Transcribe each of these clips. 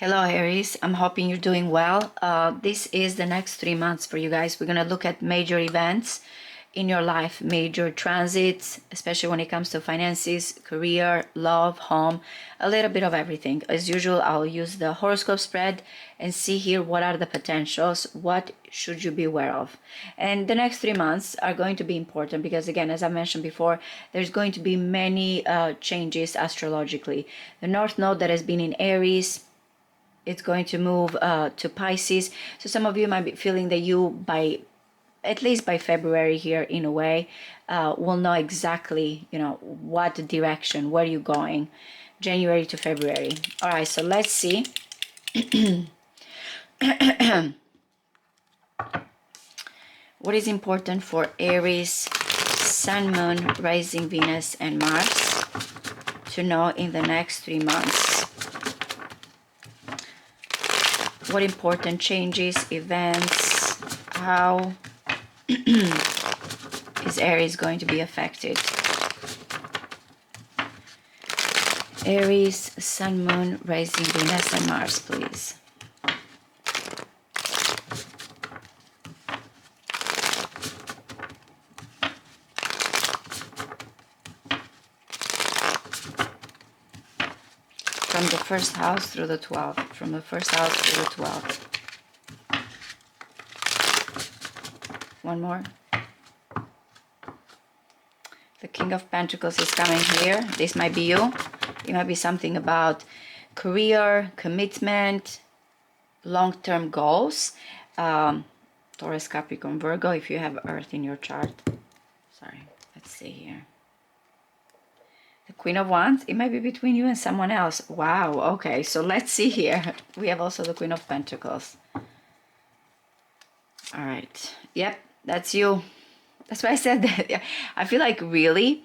Hello Aries, I'm hoping you're doing well. This is the next 3 months for you guys. We're going to look at major events in your life, major transits, especially when it comes to finances, career, love, home, a little bit of everything. As usual, I'll use the horoscope spread and see here what are the potentials, what should you be aware of. And the next 3 months are going to be important because, again, as I mentioned before, there's going to be many changes astrologically. The North Node that has been in Aries, it's going to move to Pisces. So some of you might be feeling that you, at least by February here in a way, will know exactly, what direction, where you're going, January to February. All right, so let's see. What is important for Aries, Sun, Moon, Rising, Venus, and Mars to know in the next 3 months? What important changes, events, how is Aries going to be affected? Aries, Sun, Moon, Rising, Venus, and Mars, please. From the first house through the 12th. From the first house through the 12th. One more. The King of Pentacles is coming here. This might be you. It might be something about career, commitment, long-term goals. Taurus, Capricorn, Virgo, if you have Earth in your chart. Sorry, let's see here. The Queen of Wands, it might be between you and someone else. Wow, okay, so let's see here. We have also the Queen of Pentacles. All right, yep, that's you. That's why I said that. I feel like really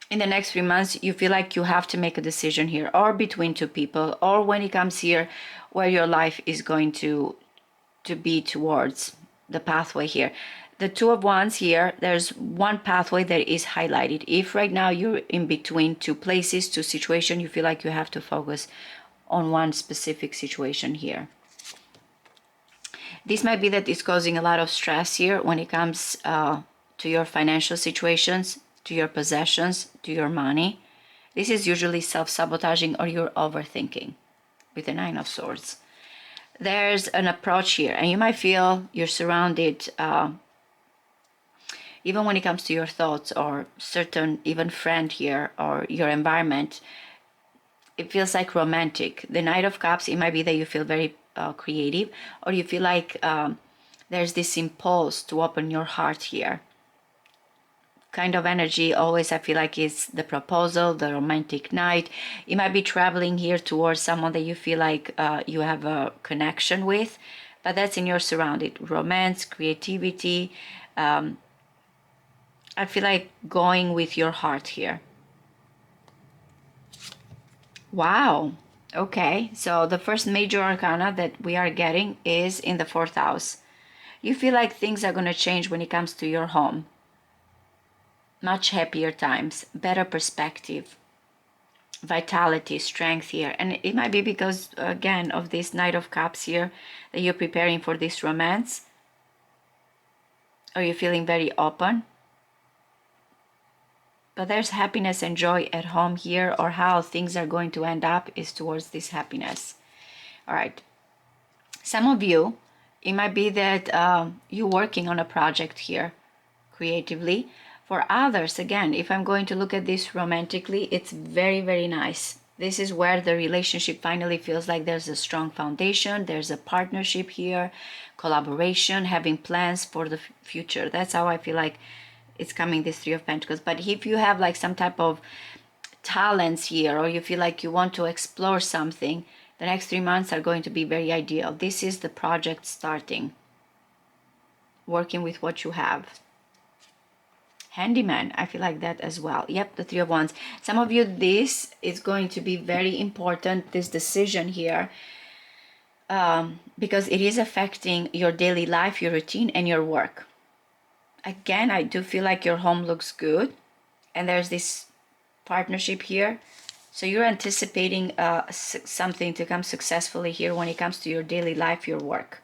in the next 3 months, you feel like you have to make a decision here, or between two people, or when it comes here, where your life is going to be towards the pathway here. The Two of Wands here, there's one pathway that is highlighted. If right now you're in between two places, two situations, you feel like you have to focus on one specific situation here. This might be that it's causing a lot of stress here when it comes to your financial situations, to your possessions, to your money. This is usually self-sabotaging or you're overthinking with the Nine of Swords. There's an approach here and you might feel you're surrounded, even when it comes to your thoughts or certain even friend here or your environment, it feels like romantic. The Knight of Cups, it might be that you feel very creative, or you feel like there's this impulse to open your heart here. Kind of energy always I feel like is the proposal, the romantic night. You might be traveling here towards someone that you feel like you have a connection with, but that's in your surrounding. Romance, creativity. I feel like going with your heart here. Wow. Okay, so the first major arcana that we are getting is in the 4th house. You feel like things are going to change when it comes to your home. Much happier times, better perspective, vitality, strength here. And it might be because, again, of this Knight of Cups here, that you're preparing for this romance. Or you're feeling very open. But there's happiness and joy at home here, or how things are going to end up is towards this happiness. All right. Some of you, it might be that you're working on a project here creatively. For others, again, if I'm going to look at this romantically, it's very, very nice. This is where the relationship finally feels like there's a strong foundation. There's a partnership here, collaboration, having plans for the future. That's how I feel like it's coming, this Three of Pentacles. But if you have like some type of talents here, or you feel like you want to explore something, the next 3 months are going to be very ideal. This is the project starting, working with what you have. Handyman, I feel like that as well. Yep, the Three of Wands. Some of you, this is going to be very important, this decision here, because it is affecting your daily life, your routine, and your work. Again, I do feel like your home looks good, and there's this partnership here. So you're anticipating something to come successfully here when it comes to your daily life, your work.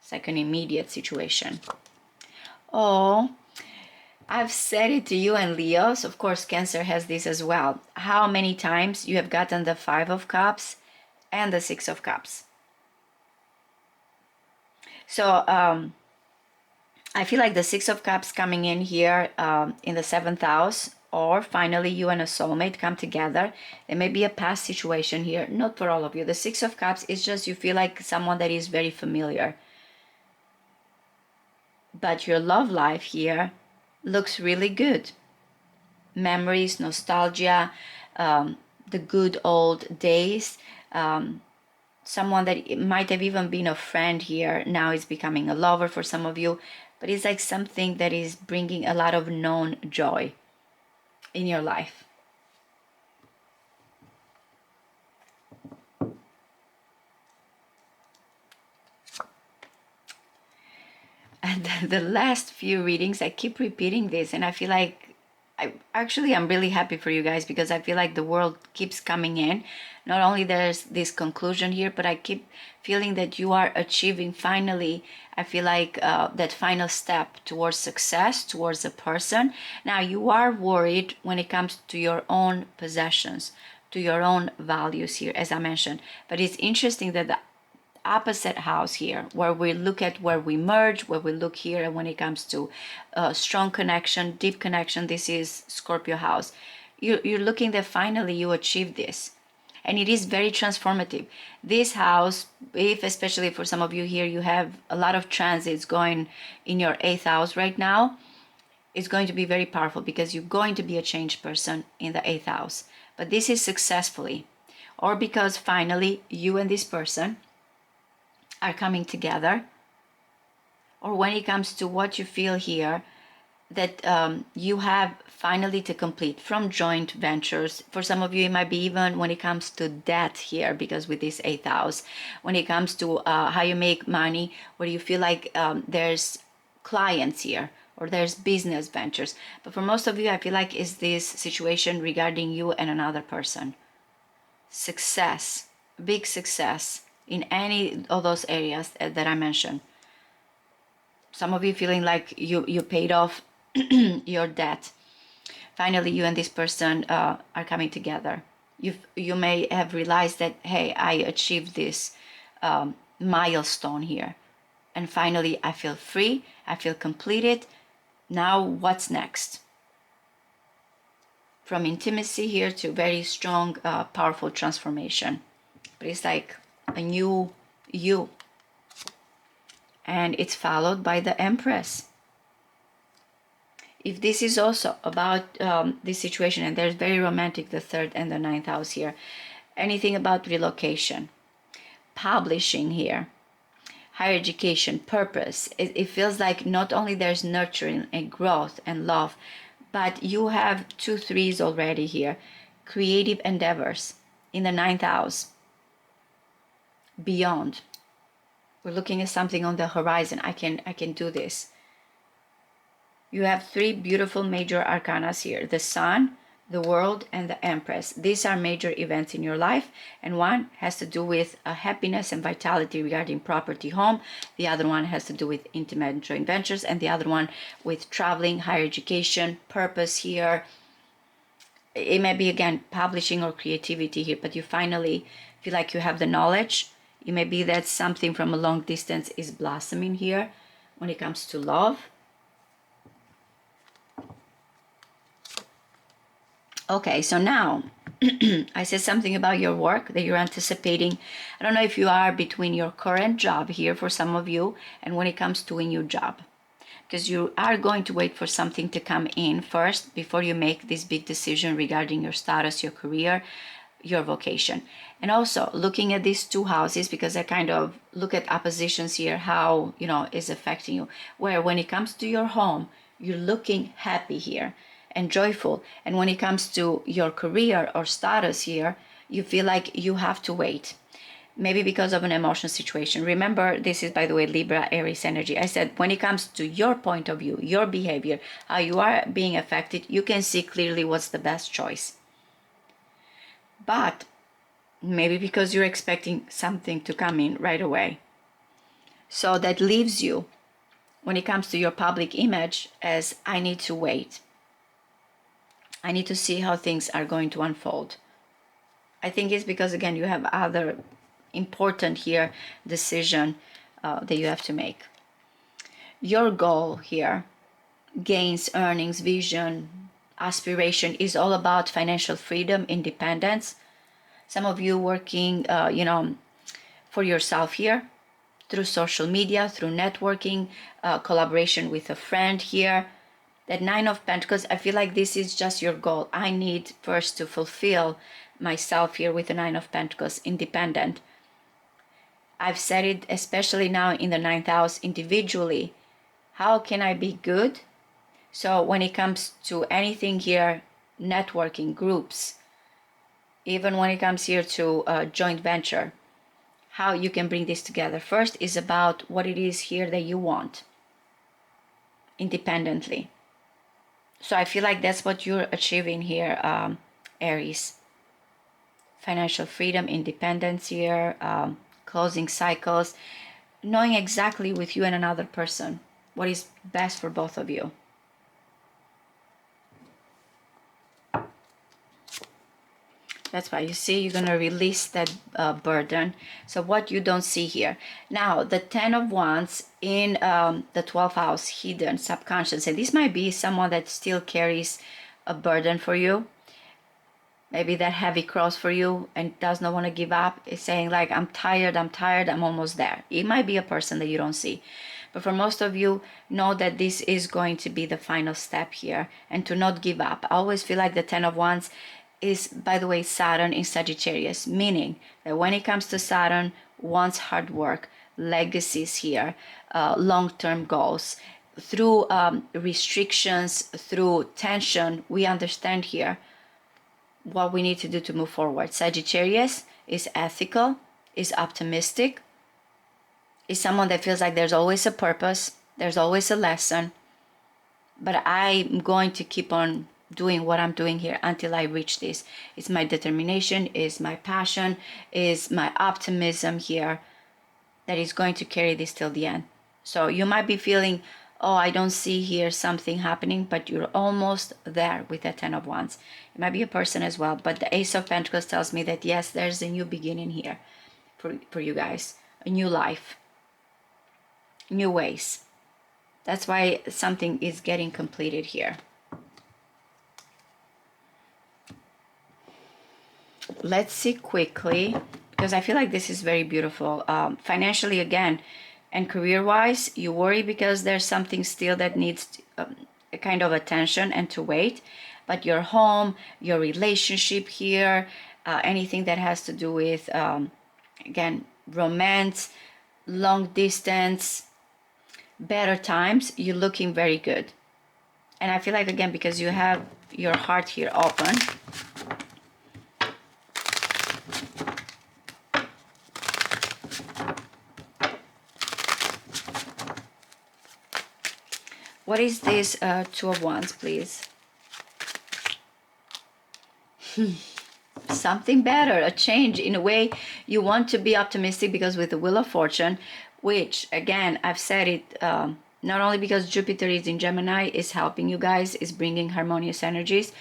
It's like an immediate situation. Oh, I've said it to you and Leos. Of course, Cancer has this as well. How many times you have gotten the Five of Cups and the Six of Cups? So I feel like the Six of Cups coming in here in the 7th house, or finally you and a soulmate come together. There may be a past situation here, not for all of you. The Six of Cups is just you feel like someone that is very familiar. But your love life here looks really good. Memories, nostalgia, the good old days. Someone that might have even been a friend here now is becoming a lover for some of you. But it's like something that is bringing a lot of known joy in your life. And the last few readings, I keep repeating this, and I feel like I'm really happy for you guys, because I feel like the world keeps coming in. Not only there's this conclusion here, but I keep feeling that you are achieving finally, I feel like that final step towards success, towards a person. Now you are worried when it comes to your own possessions, to your own values here, as I mentioned. But it's interesting that the opposite house here, where we look at where we merge, where we look here, and when it comes to strong connection, deep connection, this is Scorpio house. You're looking that finally you achieve this, and it is very transformative. This house, if especially for some of you here, you have a lot of transits going in your 8th house right now, it's going to be very powerful, because you're going to be a changed person in the 8th house. But this is successfully, or because finally you and this person are coming together, or when it comes to what you feel here, that you have finally to complete from joint ventures. For some of you, it might be even when it comes to debt here, because with this 8th house, when it comes to how you make money, where you feel like there's clients here, or there's business ventures. But for most of you, I feel like is this situation regarding you and another person. Success, big success in any of those areas that I mentioned. Some of you feeling like you paid off your debt. Finally, you and this person are coming together. You may have realized that, hey, I achieved this milestone here. And finally, I feel free. I feel completed. Now, what's next? From intimacy here to very strong, powerful transformation. But it's like a new you. And it's followed by the Empress. If this is also about this situation, and there's very romantic, the 3rd and the 9th house here, anything about relocation, publishing here, higher education, purpose, it feels like not only there's nurturing and growth and love, but you have 2 3s already here. Creative endeavors in the 9th house. Beyond. We're looking at something on the horizon. I can do this. You have 3 beautiful major arcanas here. The Sun, the World, and the Empress. These are major events in your life, and one has to do with happiness and vitality regarding property, home. The other one has to do with intimate joint ventures, and the other one with traveling, higher education, purpose here. It may be, again, publishing or creativity here, but you finally feel like you have the knowledge. It may be that something from a long distance is blossoming here when it comes to love. Okay, so now I said something about your work that you're anticipating. I don't know if you are between your current job here for some of you and when it comes to a new job, because you are going to wait for something to come in first before you make this big decision regarding your status, your career, your vocation. And also looking at these 2 houses, because I kind of look at oppositions here, how is affecting you, where when it comes to your home, you're looking happy here and joyful, and when it comes to your career or status here, you feel like you have to wait, maybe because of an emotional situation. Remember, this is, by the way, Libra, Aries energy. I said when it comes to your point of view, your behavior, how you are being affected, you can see clearly what's the best choice. but maybe because you're expecting something to come in right away. So that leaves you, when it comes to your public image, as I need to wait. I need to see how things are going to unfold. I think it's because, again, you have other important here decision that you have to make. Your goal here, gains, earnings, vision, aspiration, is all about financial freedom, independence. Some of you working, for yourself here through social media, through networking, collaboration with a friend here. That Nine of Pentacles, I feel like this is just your goal. I need first to fulfill myself here with the Nine of Pentacles, independent. I've said it, especially now in the ninth house, individually. How can I be good? So when it comes to anything here, networking, groups, even when it comes here to joint venture, how you can bring this together. First is about what it is here that you want independently. So I feel like that's what you're achieving here, Aries. Financial freedom, independence here, closing cycles, knowing exactly with you and another person what is best for both of you. That's why you see you're going to release that burden. So what you don't see here. Now, the 10 of Wands in the 12th house, hidden, subconscious. And this might be someone that still carries a burden for you. Maybe that heavy cross for you and does not want to give up. Is saying like, I'm tired, I'm almost there. It might be a person that you don't see. But for most of you, know that this is going to be the final step here. And to not give up. I always feel like the 10 of Wands is, by the way, Saturn in Sagittarius, meaning that when it comes to Saturn, wants hard work, legacies here, long-term goals. Through restrictions, through tension, we understand here what we need to do to move forward. Sagittarius is ethical, is optimistic, is someone that feels like there's always a purpose, there's always a lesson, but I'm going to keep on doing what I'm doing here until I reach this. It's my determination, is my passion, is my optimism here that is going to carry this till the end. So you might be feeling, oh, I don't see here something happening, but you're almost there with the 10 of Wands. It might be a person as well, but the Ace of Pentacles tells me that yes, there's a new beginning here for you guys, a new life, new ways. That's why something is getting completed here. Let's see quickly, because I feel like this is very beautiful. Financially, again, and career-wise, you worry because there's something still that needs a kind of attention and to wait. But your home, your relationship here, anything that has to do with, again, romance, long distance, better times, you're looking very good. And I feel like, again, because you have your heart here open, what is this 2 of Wands, please? Something better, a change. In a way, you want to be optimistic because with the Wheel of Fortune, which, again, I've said it, not only because Jupiter is in Gemini, is helping you guys, is bringing harmonious energies,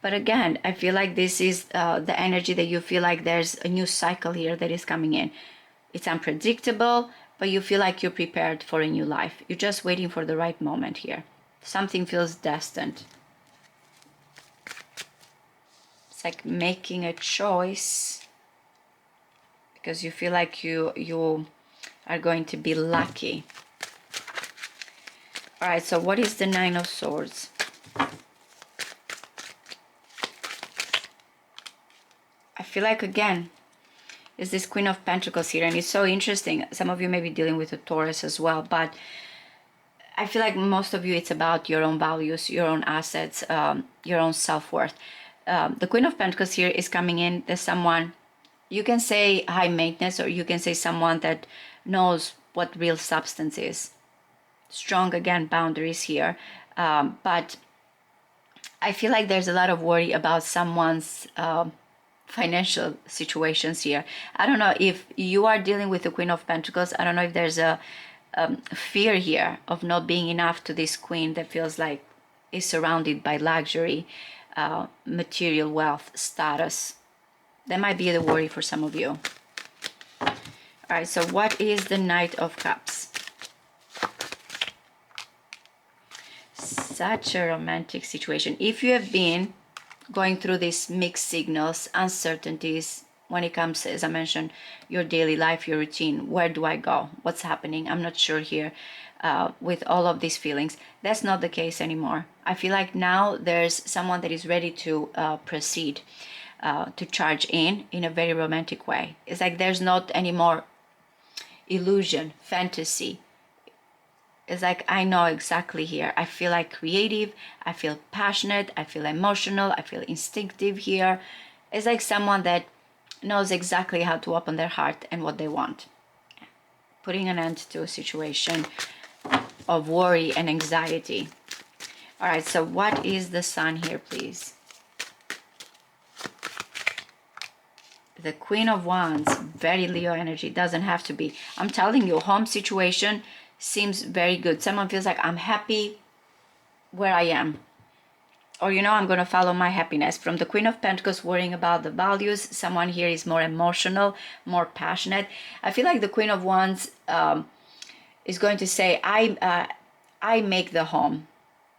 but again, I feel like this is the energy that you feel like there's a new cycle here that is coming in. It's unpredictable, but you feel like you're prepared for a new life. You're just waiting for the right moment here. Something feels destined. It's like making a choice because you feel like you are going to be lucky. All right, so what is the 9 of Swords? I feel like, again, is this Queen of Pentacles here, and it's so interesting. Some of you may be dealing with a Taurus as well, but I feel like most of you, it's about your own values, your own assets, your own self-worth. The Queen of Pentacles here is coming in. There's someone, you can say high maintenance, or you can say someone that knows what real substance is. Strong, again, boundaries here. But I feel like there's a lot of worry about someone's financial situations here. I don't know if you are dealing with the Queen of Pentacles. I don't know if there's a fear here of not being enough to this queen that feels like is surrounded by luxury, material wealth, status. That might be the worry for some of you. All right, so what is the Knight of Cups? Such a romantic situation. If you have been going through these mixed signals, uncertainties, when it comes, as I mentioned, your daily life, your routine, where do I go? What's happening? I'm not sure here with all of these feelings. That's not the case anymore. I feel like now there's someone that is ready to proceed, to charge in a very romantic way. It's like there's not any more illusion, fantasy. It's like I know exactly here. I feel like creative, I feel passionate, I feel emotional, I feel instinctive here. It's like someone that knows exactly how to open their heart and what they want. Putting an end to a situation of worry and anxiety. All right, so what is the Sun here, please? The Queen of Wands, very Leo energy. Doesn't have to be. I'm telling you, home situation seems very good. Someone feels like I'm happy where I am. Or, you know, I'm going to follow my happiness. From the Queen of Pentacles, worrying about the values. Someone here is more emotional, more passionate. I feel like the Queen of Wands is going to say, I make the home.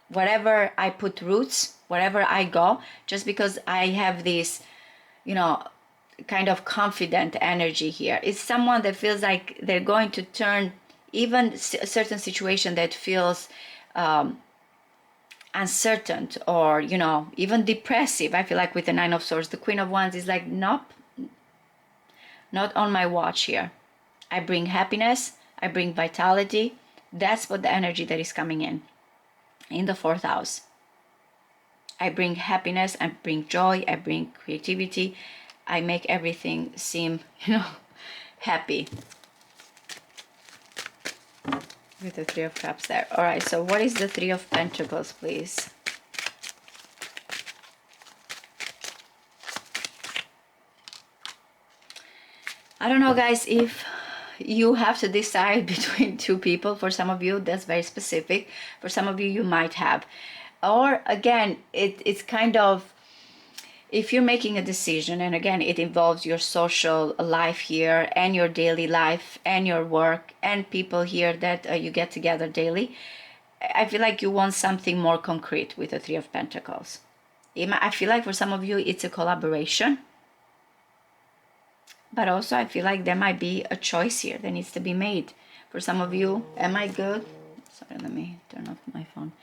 Wherever I put roots, wherever I go, just because I have this, you know, kind of confident energy here. It's someone that feels like they're going to turn even a certain situation that feels uncertain or, you know, even depressive. I feel like with the Nine of Swords, the Queen of Wands is like, nope, not on my watch here. I bring happiness, I bring vitality. That's what the energy that is coming in the fourth house. I bring happiness, I bring joy, I bring creativity. I make everything seem, you know, happy. With the Three of Cups there. All right, so what is the Three of Pentacles, please? I don't know, guys, if you have to decide between two people. For some of you, that's very specific. For some of you, you might have. Or again, it's kind of, if you're making a decision, and again, it involves your social life here and your daily life and your work and people here that you get together daily, I feel like you want something more concrete with the Three of Pentacles. I feel like for some of you, it's a collaboration. But also, I feel like there might be a choice here that needs to be made. For some of you, am I good? Sorry, let me turn off my phone.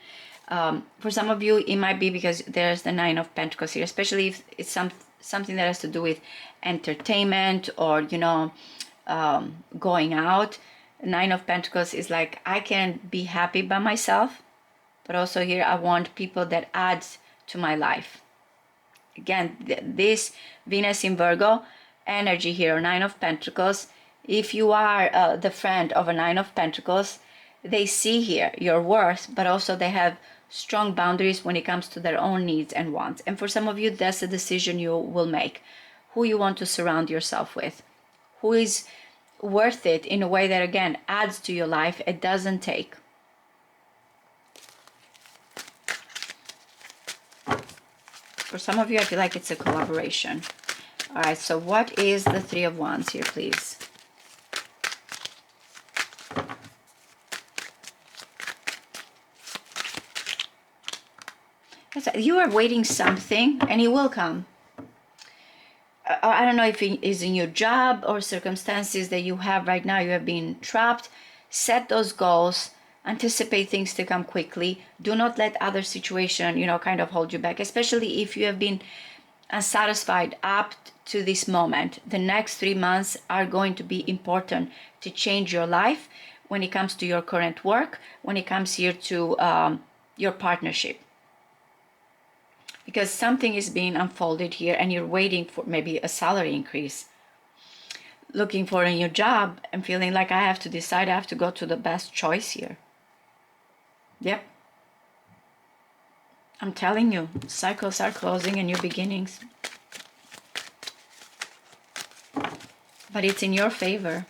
For some of you, it might be because there's the Nine of Pentacles here, especially if it's something that has to do with entertainment or, you know, going out. Nine of Pentacles is like, I can be happy by myself, but also here I want people that add to my life. Again, this Venus in Virgo energy here, Nine of Pentacles. If you are the friend of a Nine of Pentacles, they see here your worth, but also they have strong boundaries when it comes to their own needs and wants. And for some of you, that's a decision you will make. Who you want to surround yourself with. Who is worth it in a way that, again, adds to your life. It doesn't take. For some of you, I feel like it's a collaboration. All right, so what is the Three of Wands here, please? You are waiting something, and it will come. I don't know if it is in your job or circumstances that you have right now. You have been trapped. Set those goals. Anticipate things to come quickly. Do not let other situation, you know, kind of hold you back, especially if you have been unsatisfied up to this moment. The next 3 months are going to be important to change your life when it comes to your current work, when it comes here to your partnership. Because something is being unfolded here and you're waiting for maybe a salary increase. Looking for a new job and feeling like I have to decide, I have to go to the best choice here. Yep. I'm telling you, cycles are closing and new beginnings. but it's in your favor.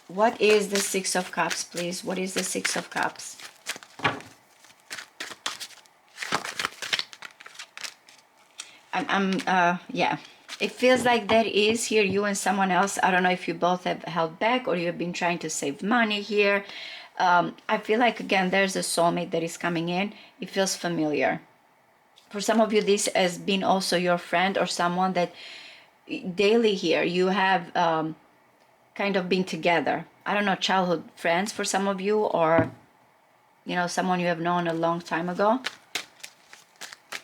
What is the Six of Cups, please? What is the Six of Cups? Yeah. It feels like there is here you and someone else. I don't know if you both have held back or you've been trying to save money here. I feel like, again, there's a soulmate that is coming in. It feels familiar. For some of you, this has been also your friend or someone that daily here you have kind of been together. I don't know, childhood friends for some of you, or, you know, someone you have known a long time ago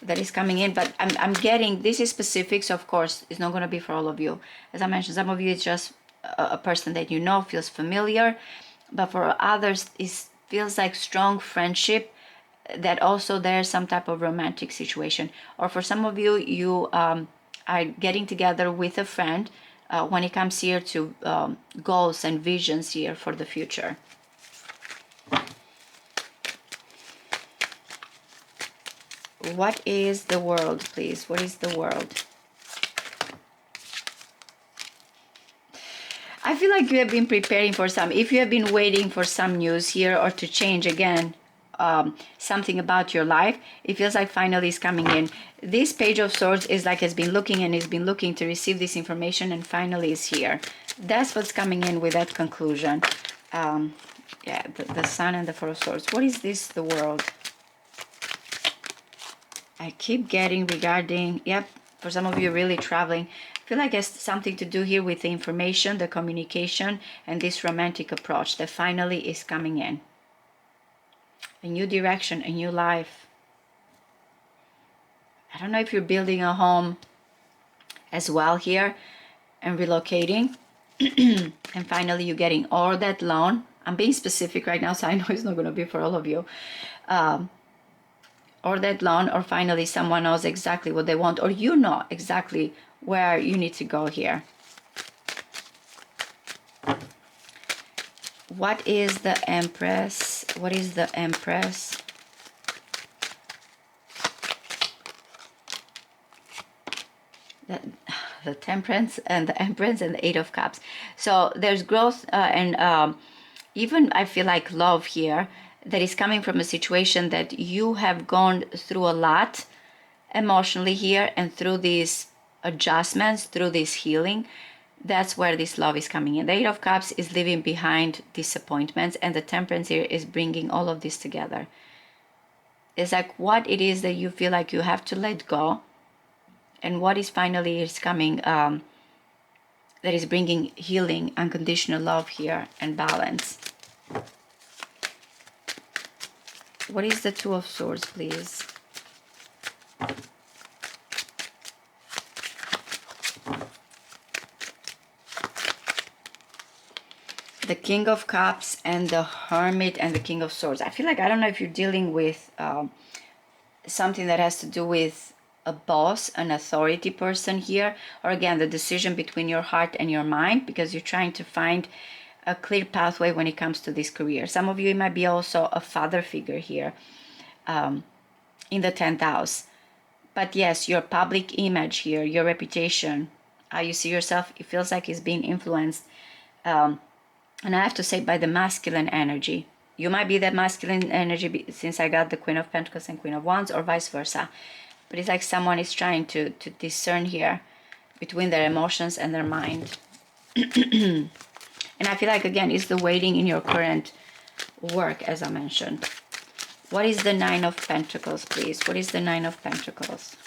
that is coming in. But I'm getting, this is specific, so of course it's not going to be for all of you. As I mentioned, some of you it's just a person that you know, feels familiar, but for others it feels like strong friendship, that also there's some type of romantic situation. Or for some of you, you are getting together with a friend when it comes here to goals and visions here for the future. What is the world, please? What is the world? I feel like you have been preparing for some. If you have been waiting for some news here or to change again something about your life, it feels like finally it's coming in. This Page of Swords is like has been looking and has been looking to receive this information, and finally is here. That's what's coming in with that conclusion. Yeah, the Sun and the Four of Swords. What is this, the world? I keep getting regarding, yep, for some of you really traveling. I feel like it's something to do here with the information, the communication, and this romantic approach that finally is coming in. A new direction, a new life. I don't know if you're building a home as well here and relocating. And finally you're getting all that loan. I'm being specific right now, so I know it's not going to be for all of you. Or that loan, or finally someone knows exactly what they want, or you know exactly where you need to go here. What is the Empress? What is the Empress? The Temperance and the Empress and the Eight of Cups. So there's growth and even I feel like love here that is coming from a situation that you have gone through a lot emotionally here, and through these adjustments, through this healing, that's where this love is coming in. The Eight of Cups is leaving behind disappointments, and the Temperance here is bringing all of this together. It's like what it is that you feel like you have to let go, and what is finally is coming that is bringing healing, unconditional love here, and balance. What is the Two of Swords, please? The King of Cups and the Hermit and the King of Swords. I feel like, I don't know if you're dealing with something that has to do with a boss, an authority person here, or again, the decision between your heart and your mind, because you're trying to find a clear pathway when it comes to this career. Some of you, it might be also a father figure here in the 10th house. But yes, your public image here, your reputation, how you see yourself, it feels like it's being influenced. And I have to say, by the masculine energy. You might be that masculine energy since I got the Queen of Pentacles and Queen of Wands, or vice versa. But it's like someone is trying to discern here between their emotions and their mind. And I feel like, again, it's the waiting in your current work, as I mentioned. What is the Nine of Pentacles, please? What is the Nine of Pentacles?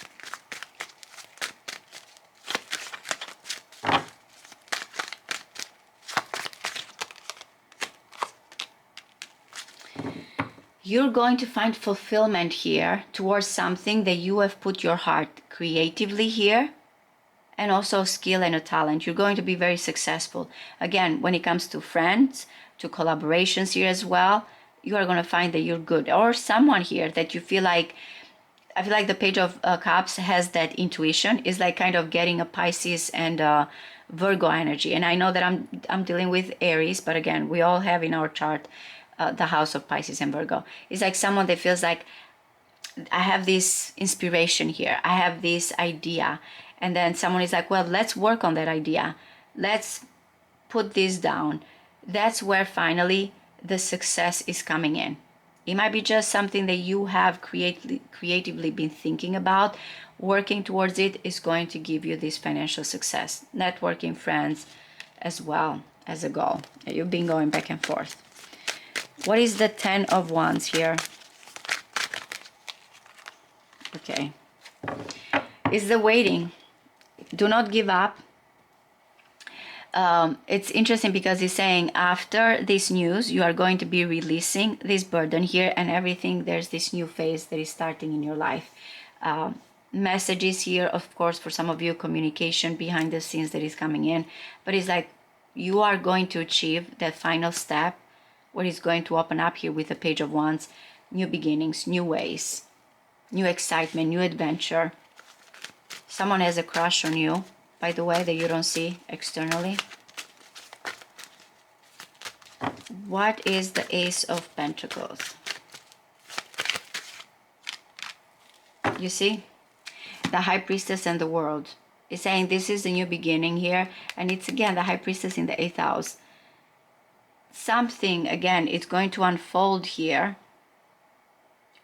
You're going to find fulfillment here towards something that you have put your heart creatively here, and also skill and a talent. You're going to be very successful. Again, when it comes to friends, to collaborations here as well, you are going to find that you're good. Or someone here that you feel like, I feel like the Page of Cups has that intuition. It's like kind of getting a Pisces and Virgo energy. And I know that I'm dealing with Aries, but again, we all have in our chart the house of Pisces and Virgo. It's like someone that feels like, I have this inspiration here, I have this idea, And then someone is like, well, let's work on that idea. Let's put this down. That's where finally the success is coming in. It might be just something that you have creatively been thinking about. Working towards it is going to give you this financial success. Networking, friends, as well as a goal. You've been going back and forth. What is the 10 of Wands here? Okay. It's the waiting. Do not give up. It's interesting because he's saying after this news, you are going to be releasing this burden here and everything. There's this new phase that is starting in your life. Messages here, of course, for some of you, communication behind the scenes that is coming in. But it's like you are going to achieve that final step where it's going to open up here with the Page of Wands. New beginnings, new ways, new excitement, new adventure. Someone has a crush on you, by the way, that you don't see externally. What is the Ace of Pentacles? You see? The High Priestess and the World. It's saying this is the new beginning here. And it's again the High Priestess in the 8th house. Something, again, it's going to unfold here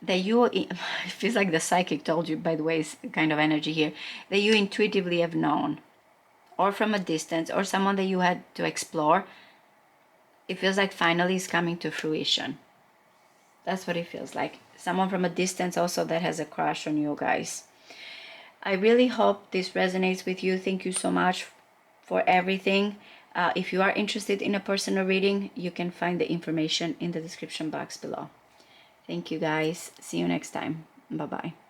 that you, it feels like the psychic told you, by the way, is kind of energy here, that you intuitively have known, or from a distance, or someone that you had to explore. It feels like finally is coming to fruition. That's what it feels like. Someone from a distance also that has a crush on you guys. I really hope this resonates with you. Thank you so much for everything. If you are interested in a personal reading, you can find the information in the description box below. Thank you guys. See you next time. Bye-bye.